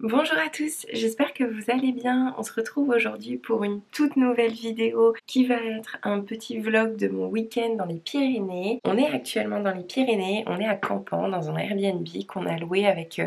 Bonjour à tous, j'espère que vous allez bien. On se retrouve aujourd'hui pour une toute nouvelle vidéo qui va être un petit vlog de mon week-end dans les Pyrénées. On est actuellement dans les Pyrénées, on est à Campan dans un Airbnb qu'on a loué avec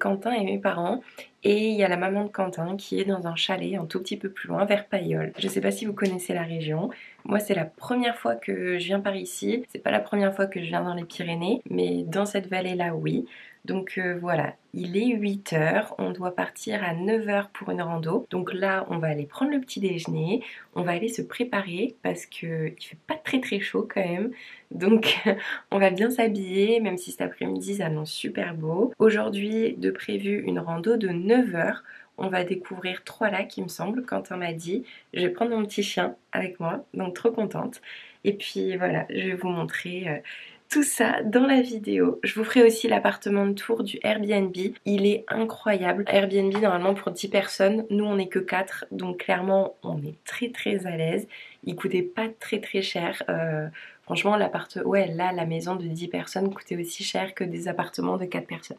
Quentin et mes parents. Et il y a la maman de Quentin qui est dans un chalet un tout petit peu plus loin vers Payolle. Je sais pas si vous connaissez la région. Moi c'est la première fois que je viens par ici. C'est pas la première fois que je viens dans les Pyrénées, mais dans cette vallée là oui. Donc voilà, il est 8 heures, on doit partir à 9 heures pour une rando. Donc là, on va aller prendre le petit déjeuner, on va aller se préparer parce qu'il fait pas très chaud quand même. Donc on va bien s'habiller, même si cet après-midi ça annonce super beau. Aujourd'hui, de prévu une rando de 9 heures. On va découvrir 3 lacs, il me semble, Quentin m'a dit. Je vais prendre mon petit chien avec moi, donc trop contente. Et puis voilà, je vais vous montrer tout ça dans la vidéo. Je vous ferai aussi l'appartement de tour du Airbnb. Il est incroyable. Airbnb normalement pour 10 personnes. Nous on n'est que 4. Donc clairement on est très à l'aise. Il coûtait pas très cher. Franchement ouais, là la maison de 10 personnes coûtait aussi cher que des appartements de 4 personnes.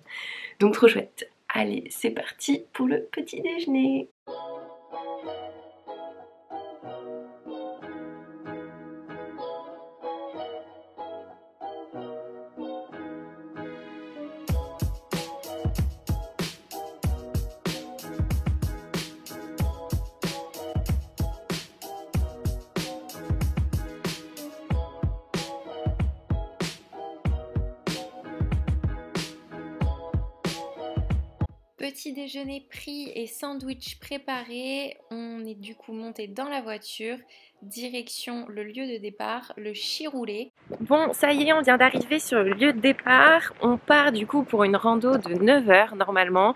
Donc trop chouette. Allez, c'est parti pour le petit déjeuner. Petit déjeuner pris et sandwich préparé, on est du coup monté dans la voiture, direction le lieu de départ, le Chiroulet. Bon, ça y est, on vient d'arriver sur le lieu de départ, on part du coup pour une rando de 9 heures normalement.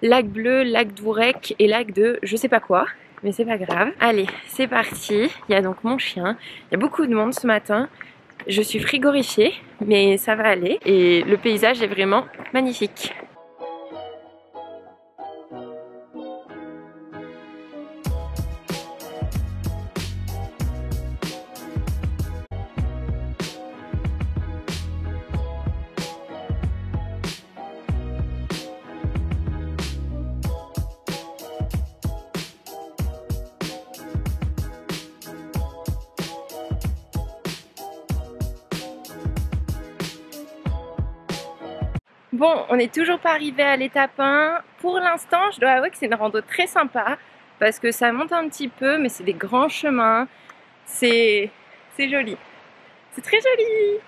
Lac Bleu, lac d'Ourec et lac de je sais pas quoi, mais c'est pas grave. Allez, c'est parti, il y a donc mon chien, il y a beaucoup de monde ce matin. Je suis frigorifiée, mais ça va aller et le paysage est vraiment magnifique. Bon, on n'est toujours pas arrivé à l'étape 1. Pour l'instant, je dois avouer que c'est une rando très sympa parce que ça monte un petit peu, mais c'est des grands chemins. C'est joli. C'est très joli.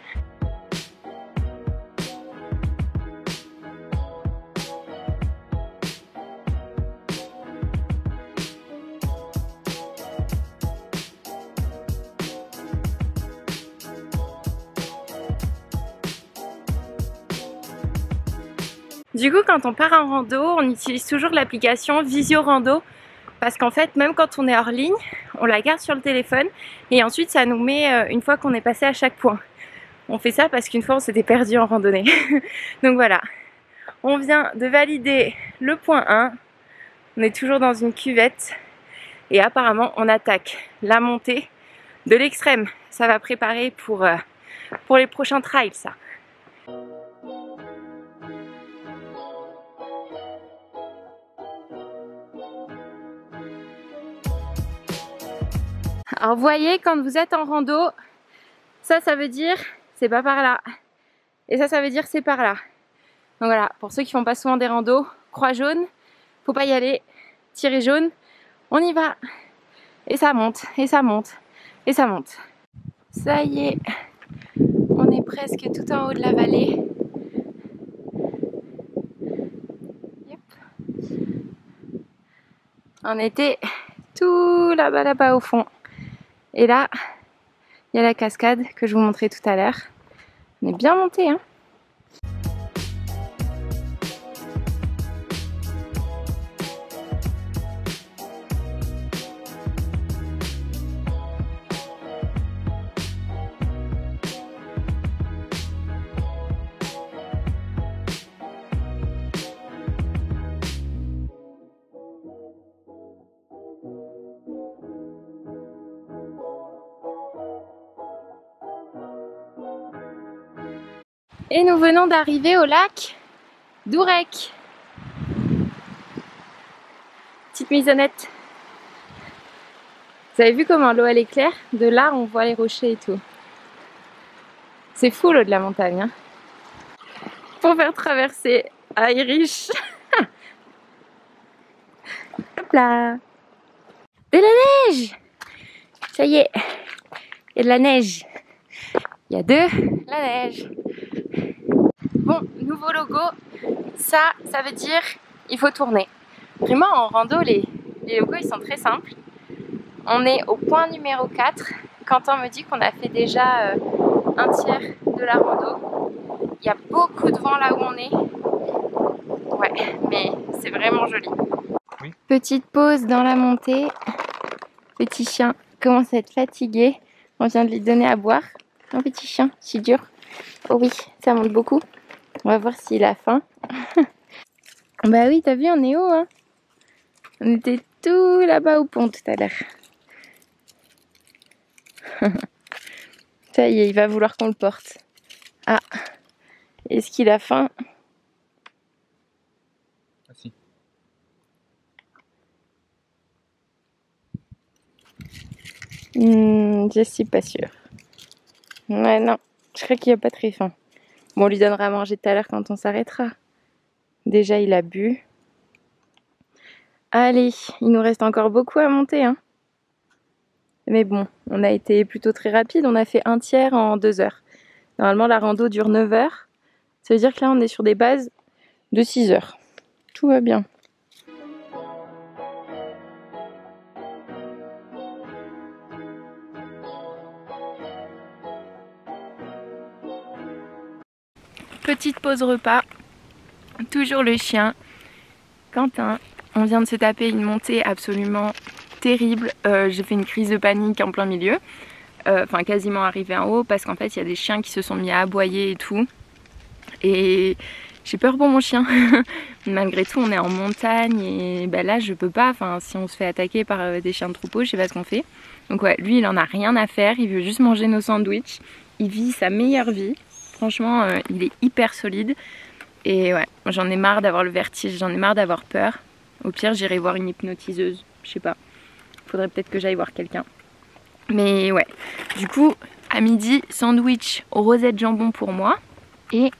Du coup, quand on part en rando, on utilise toujours l'application Visio Rando parce qu'en fait, même quand on est hors ligne, on la garde sur le téléphone et ensuite ça nous met une fois qu'on est passé à chaque point. On fait ça parce qu'une fois on s'était perdu en randonnée. Donc voilà, on vient de valider le point 1, on est toujours dans une cuvette et apparemment on attaque la montée de l'extrême. Ça va préparer pour les prochains trails ça. Alors vous voyez, quand vous êtes en rando, ça veut dire c'est pas par là. Et ça veut dire c'est par là. Donc voilà, pour ceux qui font pas souvent des randos, croix jaune, faut pas y aller, tirer jaune, on y va. Et ça monte, et ça monte, et ça monte. Ça y est, on est presque tout en haut de la vallée. Yep. On était tout là-bas au fond. Et là, il y a la cascade que je vous montrais tout à l'heure. On est bien monté, hein. Et nous venons d'arriver au lac d'Ourec. Petite maisonnette. Vous avez vu comment l'eau elle est claire? De là on voit les rochers et tout. C'est fou l'eau de la montagne. Hein. Pour faire traverser Irish. Hop là. De la neige. Ça y est. Il y a de la neige. Il y a de la neige. Bon, nouveau logo. Ça veut dire il faut tourner. Vraiment en rando les logos ils sont très simples. On est au point numéro 4. Quentin me dit qu'on a fait déjà un tiers de la rando. Il y a beaucoup de vent là où on est. Ouais, mais c'est vraiment joli. Oui. Petite pause dans la montée. Petit chien commence à être fatigué. On vient de lui donner à boire. Un petit chien, si dur. Oh oui, ça monte beaucoup. On va voir s'il a faim. Bah oui, t'as vu, on est haut. Hein. On était tout là-bas au pont tout à l'heure. Ça y est, il va vouloir qu'on le porte. Ah, est-ce qu'il a faim? Ah si. Je suis pas sûre. Ouais, non, je crois qu'il a pas très faim. Bon, on lui donnera à manger tout à l'heure quand on s'arrêtera. Déjà, il a bu. Allez, il nous reste encore beaucoup à monter. Hein. Mais bon, on a été plutôt très rapide. On a fait un tiers en 2 heures. Normalement, la rando dure 9 heures. Ça veut dire que là, on est sur des bases de 6 heures. Tout va bien. Petite pause repas. Toujours le chien. Quentin. On vient de se taper une montée absolument terrible. J'ai fait une crise de panique en plein milieu. Enfin, quasiment arrivé en haut parce qu'en fait, il y a des chiens qui se sont mis à aboyer et tout. Et j'ai peur pour mon chien. Malgré tout, on est en montagne et ben là, je peux pas. Enfin, si on se fait attaquer par des chiens de troupeau, je sais pas ce qu'on fait. Donc ouais, lui, il en a rien à faire. Il veut juste manger nos sandwichs. Il vit sa meilleure vie. Franchement, il est hyper solide. Et ouais, j'en ai marre d'avoir le vertige, j'en ai marre d'avoir peur. Au pire, j'irai voir une hypnotiseuse. Je sais pas. Faudrait peut-être que j'aille voir quelqu'un. Mais ouais. Du coup, à midi, sandwich aux rosettes jambon pour moi. Et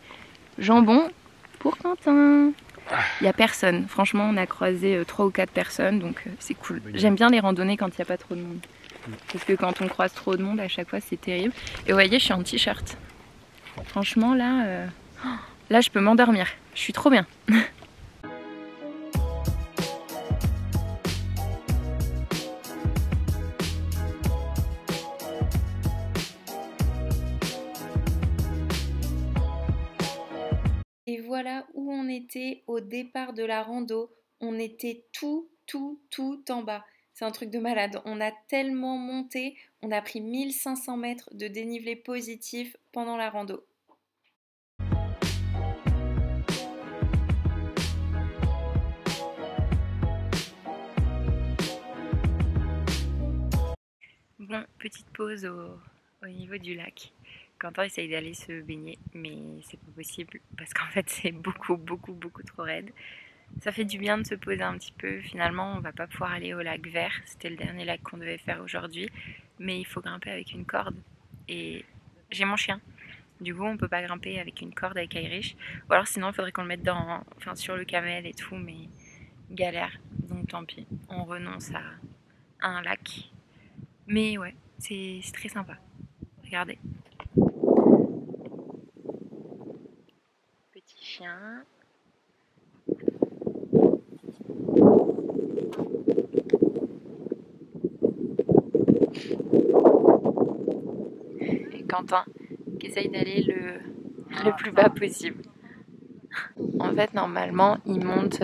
jambon pour Quentin. Il n'y a personne. Franchement, on a croisé 3 ou 4 personnes, donc c'est cool. J'aime bien les randonnées quand il n'y a pas trop de monde. Parce que quand on croise trop de monde, à chaque fois, c'est terrible. Et vous voyez, je suis en t-shirt. Franchement, là, là, je peux m'endormir. Je suis trop bien. Et voilà où on était au départ de la rando. On était tout en bas. C'est un truc de malade. On a tellement monté. On a pris 1500 mètres de dénivelé positif pendant la rando. Bon, petite pause au niveau du lac. Quentin essaye d'aller se baigner, mais c'est pas possible parce qu'en fait c'est beaucoup trop raide. Ça fait du bien de se poser un petit peu. Finalement, on va pas pouvoir aller au lac Vert. C'était le dernier lac qu'on devait faire aujourd'hui, mais il faut grimper avec une corde. Et j'ai mon chien. Du coup, on peut pas grimper avec une corde avec Irish. Ou alors sinon, il faudrait qu'on le mette sur le camel et tout, mais galère. Donc tant pis, on renonce à un lac. Mais ouais, c'est très sympa. Regardez. Petit chien. Et Quentin qui essaye d'aller le plus bas possible. En fait, normalement, il monte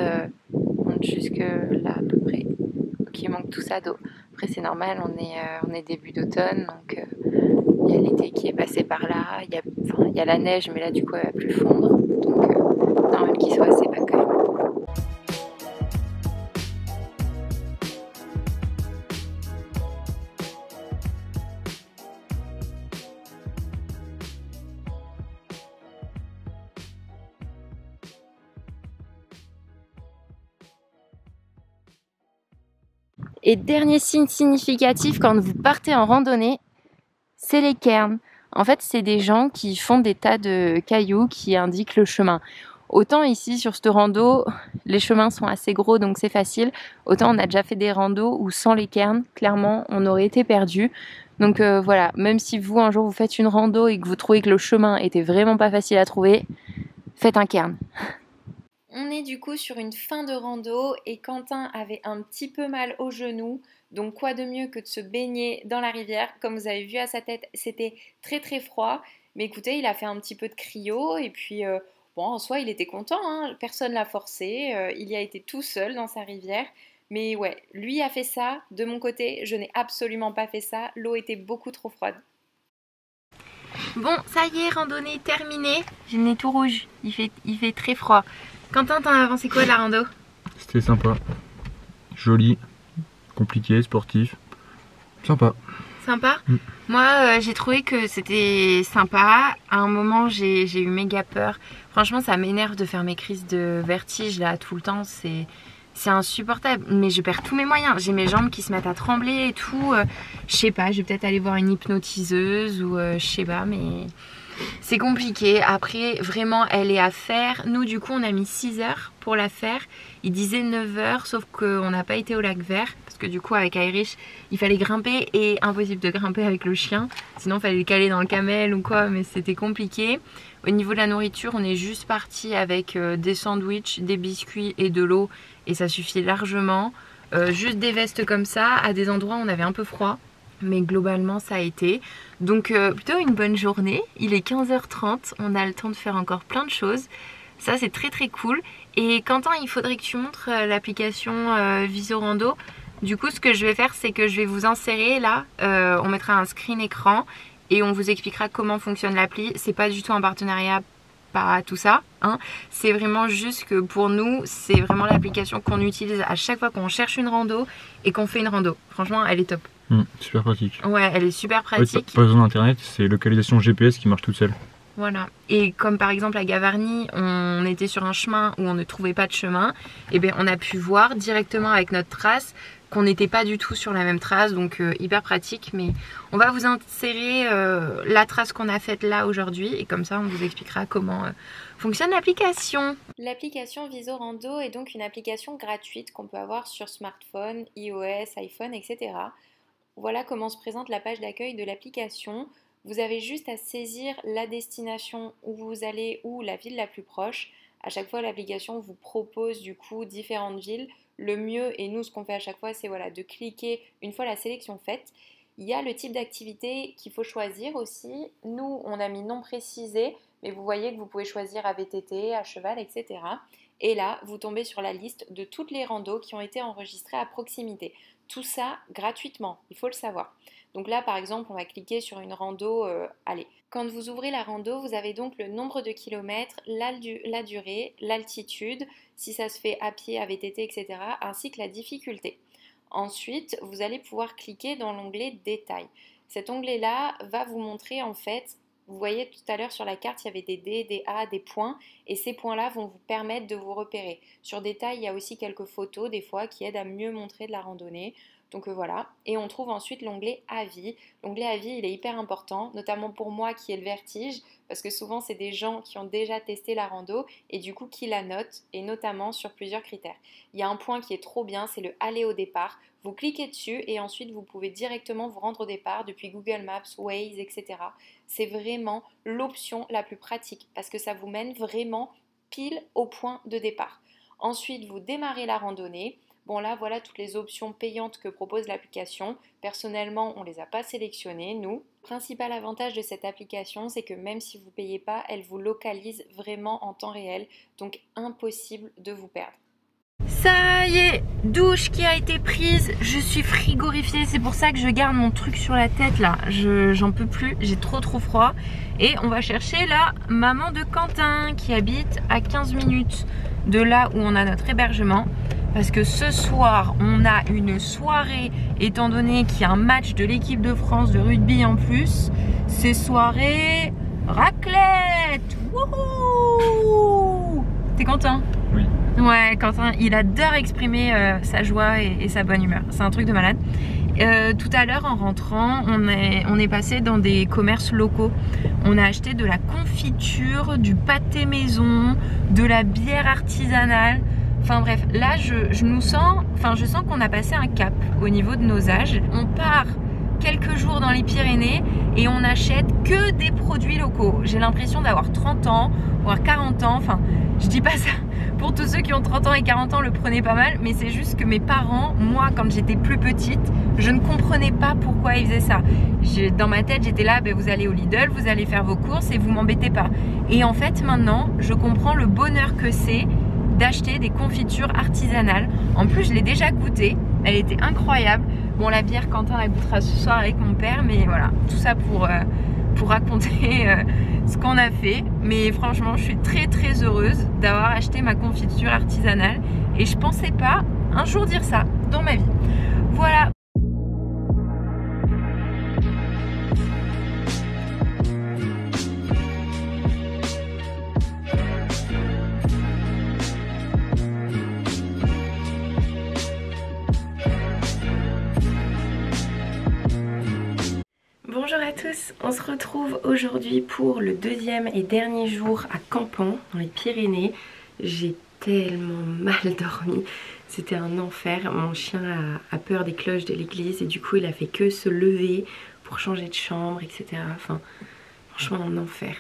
jusque là à peu près. Donc il manque tout ça d'eau. Après, c'est normal, on est début d'automne, donc il y a l'été qui est passé par là. Il y a la neige, mais là, du coup, elle va plus fondre. Donc, normal qu'il soit assez bas quand même. Et dernier signe significatif quand vous partez en randonnée, c'est les cairns. En fait, c'est des gens qui font des tas de cailloux qui indiquent le chemin. Autant ici, sur ce rando, les chemins sont assez gros, donc c'est facile. Autant on a déjà fait des randos où sans les cairns, clairement, on aurait été perdu. Donc voilà, même si vous, un jour, vous faites une rando et que vous trouvez que le chemin était vraiment pas facile à trouver, faites un cairn. On est du coup sur une fin de rando et Quentin avait un petit peu mal au genou. Donc quoi de mieux que de se baigner dans la rivière. Comme vous avez vu à sa tête, c'était très très froid. Mais écoutez, il a fait un petit peu de cryo et puis bon, en soi, il était content, hein. Personne l'a forcé. Il y a été tout seul dans sa rivière. Mais ouais, lui a fait ça. De mon côté, je n'ai absolument pas fait ça. L'eau était beaucoup trop froide. Bon, ça y est, randonnée terminée. J'ai le nez tout rouge. Il fait très froid. Quentin, t'en as pensé quoi de la rando? C'était sympa. Joli. Compliqué, sportif. Sympa. Sympa. Moi, j'ai trouvé que c'était sympa. À un moment, j'ai eu méga peur. Franchement, ça m'énerve de faire mes crises de vertige là tout le temps. C'est insupportable. Mais je perds tous mes moyens. J'ai mes jambes qui se mettent à trembler et tout. Je sais pas, je vais peut-être aller voir une hypnotiseuse ou je sais pas, mais c'est compliqué. Après, vraiment, elle est à faire. Nous, du coup, on a mis 6 heures pour la faire. Il disait 9 heures, sauf qu'on n'a pas été au lac vert. Parce que du coup, avec Irish, il fallait grimper et impossible de grimper avec le chien. Sinon, il fallait le caler dans le camel ou quoi, mais c'était compliqué. Au niveau de la nourriture, on est juste parti avec des sandwichs, des biscuits et de l'eau. Et ça suffit largement. Juste des vestes comme ça. À des endroits, on avait un peu froid. Mais globalement ça a été. Donc plutôt une bonne journée. Il est 15h30, on a le temps de faire encore plein de choses. Ça c'est très très cool. Et Quentin, il faudrait que tu montres l'application Visorando. Du coup ce que je vais faire, c'est que je vais vous insérer là, on mettra un screen écran et on vous expliquera comment fonctionne l'appli. C'est pas du tout un partenariat, pas tout ça, hein. C'est vraiment juste que pour nous, c'est vraiment l'application qu'on utilise à chaque fois qu'on cherche une rando et qu'on fait une rando. Franchement, elle est top. Super pratique. Ouais, elle est super pratique. Ouais, pas besoin d'internet, c'est localisation GPS qui marche toute seule. Voilà. Et comme par exemple à Gavarnie, on était sur un chemin où on ne trouvait pas de chemin, et bien on a pu voir directement avec notre trace qu'on n'était pas du tout sur la même trace, donc hyper pratique. Mais on va vous insérer la trace qu'on a faite là aujourd'hui et comme ça on vous expliquera comment fonctionne l'application. L'application Visorando est donc une application gratuite qu'on peut avoir sur smartphone, iOS, iPhone, etc. Voilà comment se présente la page d'accueil de l'application. Vous avez juste à saisir la destination où vous allez ou la ville la plus proche. À chaque fois, l'application vous propose du coup différentes villes. Le mieux, et nous ce qu'on fait à chaque fois, c'est voilà, de cliquer une fois la sélection faite. Il y a le type d'activité qu'il faut choisir aussi. Nous, on a mis non précisé, mais vous voyez que vous pouvez choisir à VTT, à cheval, etc. Et là, vous tombez sur la liste de toutes les randos qui ont été enregistrées à proximité. Tout ça gratuitement, il faut le savoir. Donc là, par exemple, on va cliquer sur une rando. Allez, quand vous ouvrez la rando, vous avez donc le nombre de kilomètres, la durée, l'altitude, si ça se fait à pied, à VTT, etc., ainsi que la difficulté. Ensuite, vous allez pouvoir cliquer dans l'onglet Détails. Cet onglet-là va vous montrer en fait, vous voyez tout à l'heure sur la carte, il y avait des D, des A, des points, et ces points-là vont vous permettre de vous repérer. Sur Détails, il y a aussi quelques photos des fois qui aident à mieux montrer de la randonnée. Donc voilà, et on trouve ensuite l'onglet Avis. L'onglet Avis, il est hyper important, notamment pour moi qui ai le vertige, parce que souvent c'est des gens qui ont déjà testé la rando et du coup qui la notent, et notamment sur plusieurs critères. Il y a un point qui est trop bien, c'est le aller au départ. Vous cliquez dessus et ensuite vous pouvez directement vous rendre au départ depuis Google Maps, Waze, etc. C'est vraiment l'option la plus pratique parce que ça vous mène vraiment pile au point de départ. Ensuite, vous démarrez la randonnée. Bon là, voilà toutes les options payantes que propose l'application. Personnellement, on ne les a pas sélectionnées, nous. Le principal avantage de cette application, c'est que même si vous ne payez pas, elle vous localise vraiment en temps réel. Donc impossible de vous perdre. Ça y est, douche qui a été prise, je suis frigorifiée, c'est pour ça que je garde mon truc sur la tête là, j'en peux plus, j'ai trop froid. Et on va chercher la maman de Quentin qui habite à 15 minutes de là où on a notre hébergement. Parce que ce soir, on a une soirée, étant donné qu'il y a un match de l'équipe de France de rugby en plus. C'est soirée raclette. Wouhou! T'es content? Oui. Ouais, Quentin, il adore exprimer sa joie et sa bonne humeur. C'est un truc de malade. Tout à l'heure, en rentrant, on est passé dans des commerces locaux. On a acheté de la confiture, du pâté maison, de la bière artisanale. Enfin bref, là, je sens qu'on a passé un cap au niveau de nos âges. On part quelques jours dans les Pyrénées et on n'achète que des produits locaux. J'ai l'impression d'avoir 30 ans, voire 40 ans. Enfin, je dis pas ça. Pour tous ceux qui ont 30 ans et 40 ans, le prenez pas mal, mais c'est juste que mes parents, moi, quand j'étais plus petite, je ne comprenais pas pourquoi ils faisaient ça. Dans ma tête, j'étais là, vous allez au Lidl, vous allez faire vos courses et vous m'embêtez pas. Et en fait, maintenant, je comprends le bonheur que c'est d'acheter des confitures artisanales. En plus, je l'ai déjà goûtée, elle était incroyable. Bon, la bière, Quentin la goûtera ce soir avec mon père, mais voilà, tout ça pour raconter ce qu'on a fait. Mais franchement, je suis très très heureuse d'avoir acheté ma confiture artisanale et je pensais pas un jour dire ça dans ma vie. Voilà. Bonjour à tous, on se retrouve aujourd'hui pour le deuxième et dernier jour à Campan, dans les Pyrénées. J'ai tellement mal dormi, c'était un enfer. Mon chien a peur des cloches de l'église et du coup il a fait que se lever pour changer de chambre, etc. Enfin, franchement un enfer.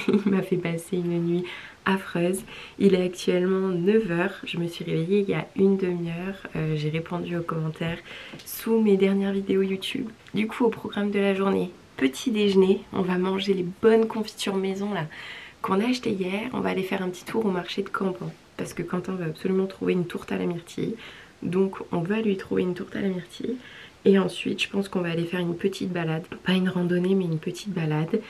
Il m'a fait passer une nuit affreuse. Il est actuellement 9 h, je me suis réveillée il y a une demi-heure, j'ai répondu aux commentaires sous mes dernières vidéos YouTube. Du coup au programme de la journée, petit déjeuner, on va manger les bonnes confitures maison là qu'on a achetées hier. On va aller faire un petit tour au marché de Campan parce que Quentin va absolument trouver une tourte à la myrtille, donc on va lui trouver une tourte à la myrtille. Et ensuite je pense qu'on va aller faire une petite balade, pas une randonnée mais une petite balade,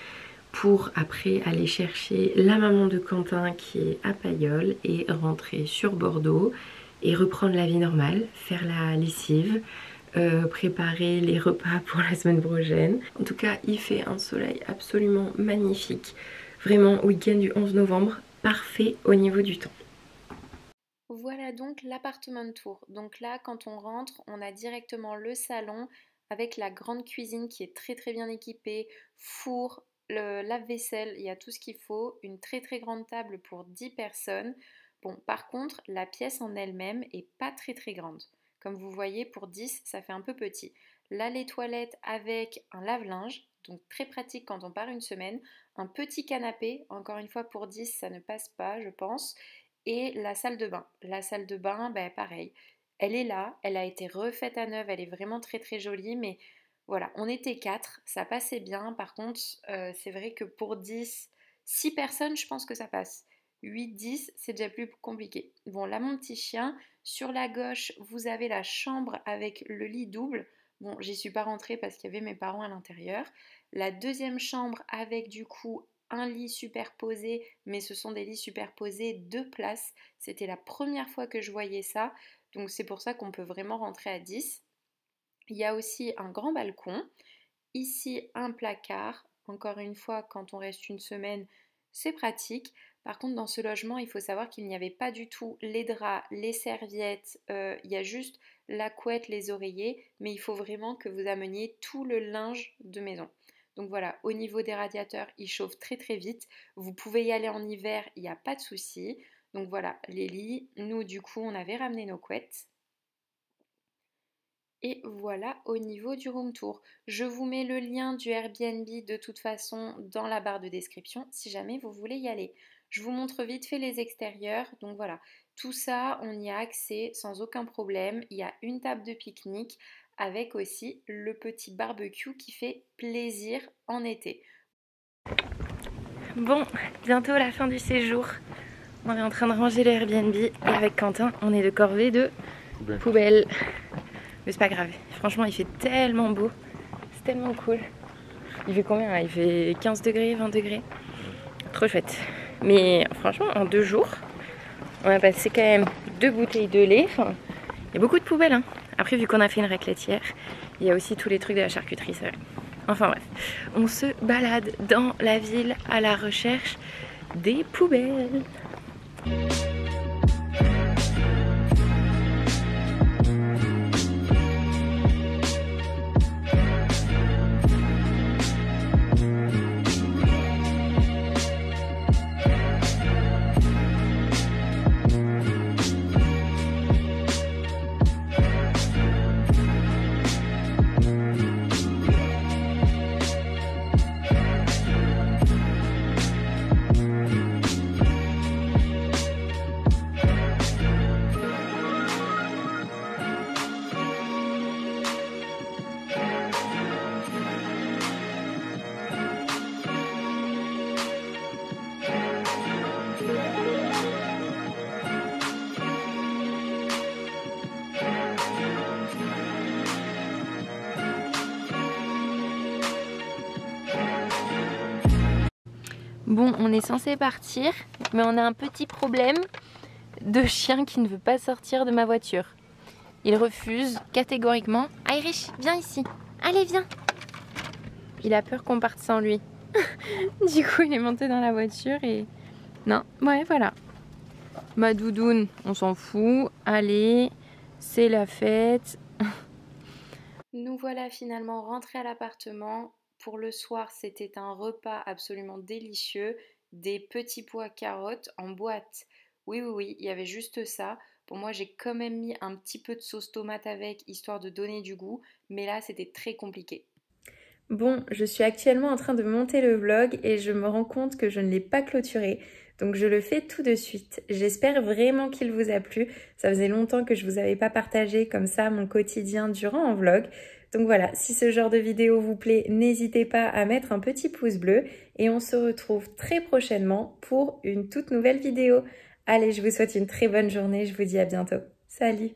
pour après aller chercher la maman de Quentin qui est à Payolle et rentrer sur Bordeaux et reprendre la vie normale, faire la lessive, préparer les repas pour la semaine prochaine. En tout cas il fait un soleil absolument magnifique, vraiment week-end du 11 novembre, parfait au niveau du temps. Voilà donc l'appartement tour. Donc là quand on rentre, on a directement le salon avec la grande cuisine qui est très très bien équipée, four, le lave-vaisselle, il y a tout ce qu'il faut, une très très grande table pour 10 personnes. Bon, par contre, la pièce en elle-même est pas très très grande. Comme vous voyez, pour 10, ça fait un peu petit. Là, les toilettes avec un lave-linge, donc très pratique quand on part une semaine. Un petit canapé, encore une fois pour 10, ça ne passe pas, je pense. Et la salle de bain. La salle de bain, pareil. Elle est là, elle a été refaite à neuf, elle est vraiment très très jolie, mais voilà, on était 4, ça passait bien. Par contre, c'est vrai que pour 6 personnes, je pense que ça passe. 8, 10, c'est déjà plus compliqué. Bon, là, mon petit chien, sur la gauche, vous avez la chambre avec le lit double. Bon, j'y suis pas rentrée parce qu'il y avait mes parents à l'intérieur. La deuxième chambre avec du coup un lit superposé, mais ce sont des lits superposés 2 places. C'était la première fois que je voyais ça, donc c'est pour ça qu'on peut vraiment rentrer à 10. Il y a aussi un grand balcon, ici un placard. Encore une fois, quand on reste une semaine, c'est pratique. Par contre, dans ce logement, il faut savoir qu'il n'y avait pas du tout les draps, les serviettes, il y a juste la couette, les oreillers, mais il faut vraiment que vous ameniez tout le linge de maison. Donc voilà, au niveau des radiateurs, ils chauffent très très vite. Vous pouvez y aller en hiver, il n'y a pas de souci. Donc voilà, les lits, nous du coup, on avait ramené nos couettes. Et voilà au niveau du room tour. Je vous mets le lien du Airbnb de toute façon dans la barre de description si jamais vous voulez y aller. Je vous montre vite fait les extérieurs. Donc voilà, tout ça, on y a accès sans aucun problème. Il y a une table de pique-nique avec aussi le petit barbecue qui fait plaisir en été. Bon, bientôt la fin du séjour. On est en train de ranger le Airbnb et avec Quentin, on est de corvée de poubelle. Mais c'est pas grave, franchement il fait tellement beau, c'est tellement cool. Il fait combien là? Il fait 15 degrés, 20 degrés. Trop chouette. Mais franchement en 2 jours, on a passé quand même 2 bouteilles de lait. Enfin, il y a beaucoup de poubelles hein. Après vu qu'on a fait une raclette hier, il y a aussi tous les trucs de la charcuterie, c'est vrai. Enfin bref, on se balade dans la ville à la recherche des poubelles. Bon, on est censé partir, mais on a un petit problème de chien qui ne veut pas sortir de ma voiture. Il refuse catégoriquement. Irish, viens ici. Allez, viens. Il a peur qu'on parte sans lui. Du coup, il est monté dans la voiture et... Non, ouais, voilà. Ma doudoune, on s'en fout. Allez, c'est la fête. Nous voilà finalement rentrés à l'appartement. Pour le soir, c'était un repas absolument délicieux. Des petits pois carottes en boîte. Oui, il y avait juste ça. Pour moi, j'ai quand même mis un petit peu de sauce tomate avec, histoire de donner du goût. Mais là, c'était très compliqué. Bon, je suis actuellement en train de monter le vlog et je me rends compte que je ne l'ai pas clôturé. Donc je le fais tout de suite. J'espère vraiment qu'il vous a plu. Ça faisait longtemps que je vous avais pas partagé comme ça mon quotidien durant un vlog. Donc voilà, si ce genre de vidéo vous plaît, n'hésitez pas à mettre un petit pouce bleu. Et on se retrouve très prochainement pour une toute nouvelle vidéo. Allez, je vous souhaite une très bonne journée. Je vous dis à bientôt. Salut!